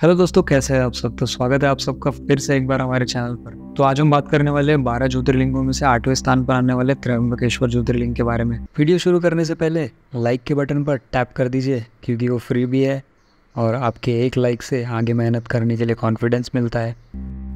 Hello दोस्तों, कैसे हैं आप सब। तो स्वागत है आप सबका फिर से एक बार हमारे चैनल पर। तो आज हम बात करने वाले हैं 12 ज्योतिर्लिंगों में से 8वें स्थान पर आने वाले त्र्यंबकेश्वर ज्योतिर्लिंग के बारे में। वीडियो शुरू करने से पहले लाइक के बटन पर टैप कर दीजिए क्योंकि वो फ्री भी है और आपके एक लाइक से आगे मेहनत करने के लिए कॉन्फिडेंस मिलता है।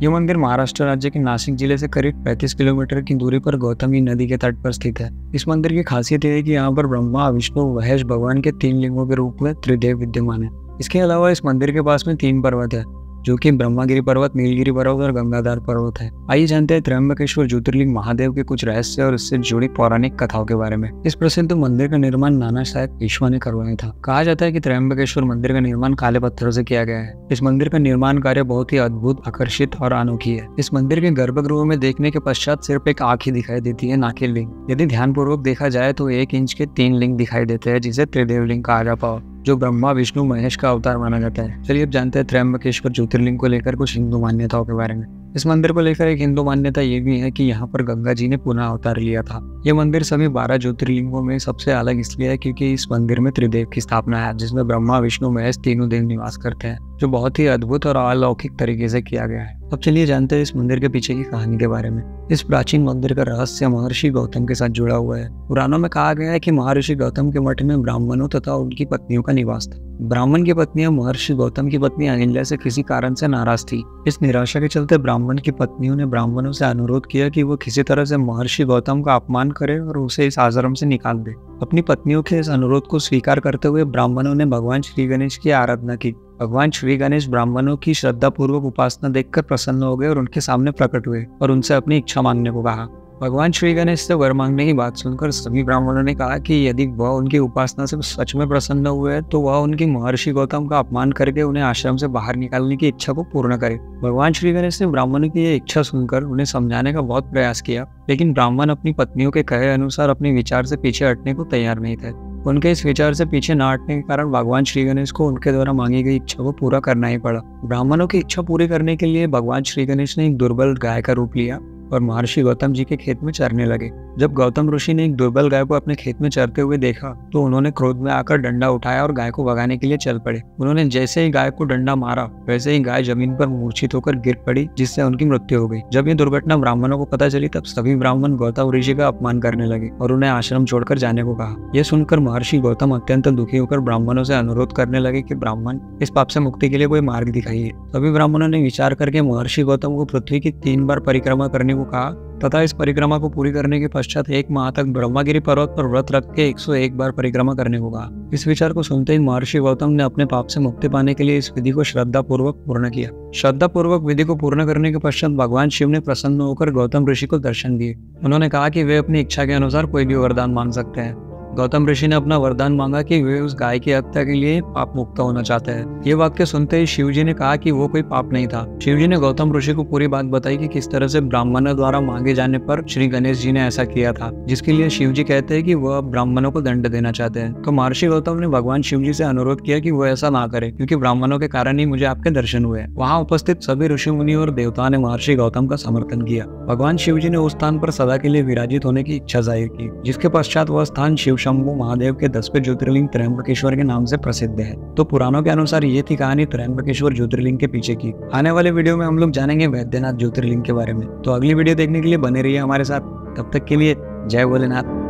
ये मंदिर महाराष्ट्र राज्य के नासिक जिले से करीब 35 किलोमीटर की दूरी पर गौतमी नदी के तट पर स्थित है। इस मंदिर की खासियत यह है कि यहाँ पर ब्रह्मा, विष्णु, महेश भगवान के 3 लिंगों के रूप में त्रिदेव विद्यमान है। इसके अलावा इस मंदिर के पास में 3 पर्वत है जो कि ब्रह्मगिरी पर्वत, नीलगिरी पर्वत और गंगाधार पर्वत है। आइए जानते हैं त्र्यंबकेश्वर ज्योतिर्लिंग महादेव के कुछ रहस्य और इससे जुड़ी पौराणिक कथाओं के बारे में। इस प्रसिद्ध मंदिर का निर्माण नाना साहेब पेशवा ने करवाया था। कहा जाता है कि त्र्यंबकेश्वर मंदिर का निर्माण काले पत्थरों से किया गया है। इस मंदिर का निर्माण कार्य बहुत ही अद्भुत, आकर्षित और अनोखी है। इस मंदिर के गर्भगृह में देखने के पश्चात सिर्फ एक आँख ही दिखाई देती है, ना कि लिंग। यदि ध्यानपूर्वक देखा जाए तो 1 इंच के 3 लिंग दिखाई देते हैं जिसे त्रिदेव लिंग कहा जाता है, जो ब्रह्मा, विष्णु, महेश का अवतार माना जाता है। चलिए अब जानते हैं त्र्यंबकेश्वर ज्योतिर्लिंग को लेकर कुछ हिंदू मान्यताओं के बारे में। इस मंदिर को लेकर एक हिंदू मान्यता ये भी है कि यहाँ पर गंगा जी ने पुनः अवतार लिया था। ये मंदिर सभी 12 ज्योतिर्लिंगों में सबसे अलग इसलिए है क्योंकि इस मंदिर में त्रिदेव की स्थापना है, जिसमें ब्रह्मा, विष्णु, महेश तीनों देव निवास करते हैं, जो बहुत ही अद्भुत और अलौकिक तरीके से किया गया है। अब चलिए जानते हैं इस मंदिर के पीछे की कहानी के बारे में। इस प्राचीन मंदिर का रहस्य महर्षि गौतम के साथ जुड़ा हुआ है। पुराणों में कहा गया है कि महर्षि गौतम के मठ में ब्राह्मणों तथा उनकी पत्नियों का निवास था। ब्राह्मण की पत्नियां महर्षि गौतम की पत्नी अहिल्या से किसी कारण से नाराज थी। इस निराशा के चलते ब्राह्मण की पत्नियों ने ब्राह्मणों से अनुरोध किया कि वो किसी तरह से महर्षि गौतम का अपमान करे और उसे इस आश्रम से निकाल दे। अपनी पत्नियों के इस अनुरोध को स्वीकार करते हुए ब्राह्मणों ने भगवान श्री गणेश की आराधना की। भगवान श्री गणेश ब्राह्मणों की श्रद्धापूर्वक उपासना देखकर प्रसन्न हो गए और उनके सामने प्रकट हुए और उनसे अपनी इच्छा मांगने को कहा। भगवान श्री गणेश से वर मांगने की बात सुनकर सभी ब्राह्मणों ने कहा कि यदि वह उनकी उपासना से सच में प्रसन्न हुए तो वह उनकी महर्षि गौतम का अपमान करके उन्हें आश्रम से बाहर निकालने की इच्छा को पूर्ण करे। भगवान श्री गणेश ने ब्राह्मणों की यह इच्छा सुनकर उन्हें समझाने का बहुत प्रयास किया, लेकिन ब्राह्मण अपनी पत्नियों के कहे अनुसार अपने विचार से पीछे हटने को तैयार नहीं थे। उनके इस विचार से पीछे न हटने के कारण भगवान श्री गणेश को उनके द्वारा मांगी गई इच्छा को पूरा करना ही पड़ा। ब्राह्मणों की इच्छा पूरी करने के लिए भगवान श्री गणेश ने एक दुर्बल गाय का रूप लिया और महर्षि गौतम जी के खेत में चरने लगे। जब गौतम ऋषि ने एक दुर्बल गाय को अपने खेत में चरते हुए देखा तो उन्होंने क्रोध में आकर डंडा उठाया और गाय को भगाने के लिए चल पड़े। उन्होंने जैसे ही गाय को डंडा मारा वैसे ही गाय जमीन पर मूर्छित होकर गिर पड़ी, जिससे उनकी मृत्यु हो गई। जब ये दुर्घटना ब्राह्मणों को पता चली तब सभी ब्राह्मण गौतम ऋषि का अपमान करने लगे और उन्हें आश्रम छोड़कर जाने को कहा। यह सुनकर महर्षि गौतम अत्यंत दुखी होकर ब्राह्मणों से अनुरोध करने लगे कि ब्राह्मण इस पाप से मुक्ति के लिए कोई मार्ग दिखाइए। सभी ब्राह्मणों ने विचार करके महर्षि गौतम को पृथ्वी की 3 बार परिक्रमा करने को कहा तथा इस परिक्रमा को पूरी करने के पश्चात 1 माह तक ब्रह्मगिरी पर्वत पर व्रत रख के 101 बार परिक्रमा करने को कहा। इस विचार को सुनते ही महर्षि गौतम ने अपने पाप से मुक्ति पाने के लिए इस विधि को श्रद्धापूर्वक पूर्ण किया। श्रद्धापूर्वक विधि को पूर्ण करने के पश्चात भगवान शिव ने प्रसन्न होकर गौतम ऋषि को दर्शन दिए। उन्होंने कहा कि वे अपनी इच्छा के अनुसार कोई भी वरदान मांग सकते हैं। गौतम ऋषि ने अपना वरदान मांगा कि वे उस गाय की हत्या के लिए पाप मुक्त होना चाहते हैं। ये वाक्य सुनते ही शिव जी ने कहा कि वो कोई पाप नहीं था। शिव जी ने गौतम ऋषि को पूरी बात बताई कि किस तरह से ब्राह्मणों द्वारा मांगे जाने पर श्री गणेश जी ने ऐसा किया था, जिसके लिए शिव जी कहते हैं कि वह ब्राह्मणों को दंड देना चाहते हैं। तो महर्षि गौतम ने भगवान शिव जी से अनुरोध किया कि वो ऐसा ना करे, क्योंकि ब्राह्मणों के कारण ही मुझे आपके दर्शन हुए। वहाँ उपस्थित सभी ऋषि मुनि और देवताओं ने महर्षि गौतम का समर्थन किया। भगवान शिव जी ने उस स्थान पर सदा के लिए विराजित होने की इच्छा जाहिर की, जिसके पश्चात वह स्थान शिव शंभु महादेव 10वें ज्योतिर्लिंग त्र्यंबकेश्वर के नाम से प्रसिद्ध है। तो पुराणों के अनुसार ये थी कहानी त्र्यंबकेश्वर ज्योतिर्लिंग के पीछे की। आने वाले वीडियो में हम लोग जानेंगे वैद्यनाथ ज्योतिर्लिंग के बारे में। तो अगली वीडियो देखने के लिए बने रहिए हमारे साथ। तब तक के लिए जय भोलेनाथ।